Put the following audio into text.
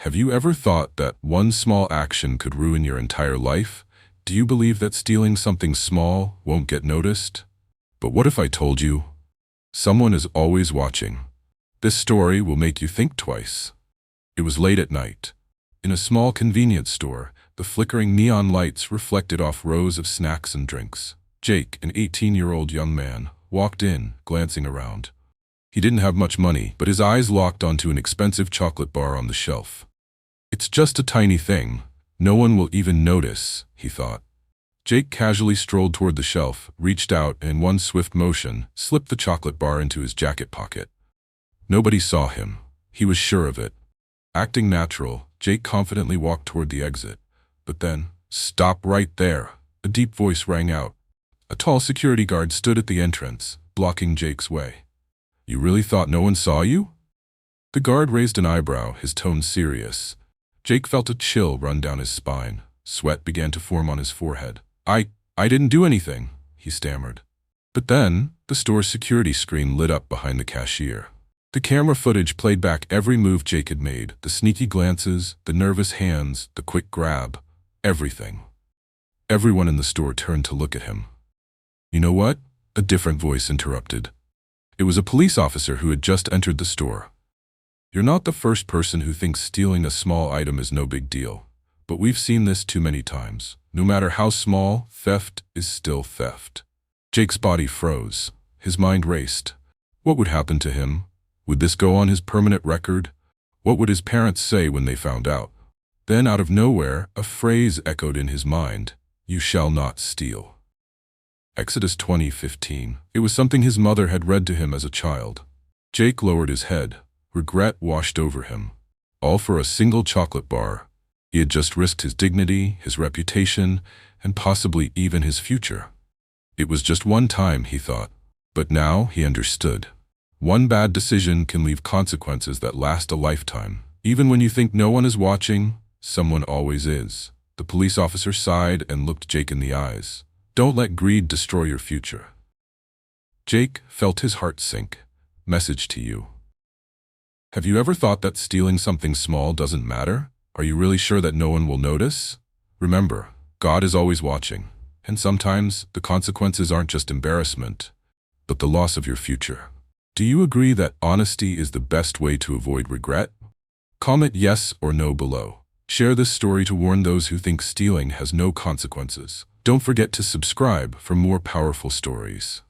Have you ever thought that one small action could ruin your entire life? Do you believe that stealing something small won't get noticed? But what if I told you? Someone is always watching. This story will make you think twice. It was late at night. In a small convenience store, the flickering neon lights reflected off rows of snacks and drinks. Jake, an 18-year-old young man, walked in, glancing around. He didn't have much money, but his eyes locked onto an expensive chocolate bar on the shelf. It's just a tiny thing. No one will even notice, he thought. Jake casually strolled toward the shelf, reached out, and in one swift motion, slipped the chocolate bar into his jacket pocket. Nobody saw him. He was sure of it. Acting natural, Jake confidently walked toward the exit. But then, "Stop right there," a deep voice rang out. A tall security guard stood at the entrance, blocking Jake's way. "You really thought no one saw you?" The guard raised an eyebrow, his tone serious. Jake felt a chill run down his spine. Sweat began to form on his forehead. I didn't do anything," he stammered. But then, the store's security screen lit up behind the cashier. The camera footage played back every move Jake had made, the sneaky glances, the nervous hands, the quick grab, everything. Everyone in the store turned to look at him. "You know what?" A different voice interrupted. It was a police officer who had just entered the store. "You're not the first person who thinks stealing a small item is no big deal. But we've seen this too many times. No matter how small, theft is still theft." Jake's body froze. His mind raced. What would happen to him? Would this go on his permanent record? What would his parents say when they found out? Then, out of nowhere, a phrase echoed in his mind: "You shall not steal." Exodus 20:15. It was something his mother had read to him as a child. Jake lowered his head. Regret washed over him. All for a single chocolate bar. He had just risked his dignity, his reputation, and possibly even his future. It was just one time, he thought. But now he understood. One bad decision can leave consequences that last a lifetime. Even when you think no one is watching, someone always is. The police officer sighed and looked Jake in the eyes. "Don't let greed destroy your future." Jake felt his heart sink. Message to you. Have you ever thought that stealing something small doesn't matter? Are you really sure that no one will notice? Remember, God is always watching, and sometimes the consequences aren't just embarrassment, but the loss of your future. Do you agree that honesty is the best way to avoid regret? Comment yes or no below. Share this story to warn those who think stealing has no consequences. Don't forget to subscribe for more powerful stories.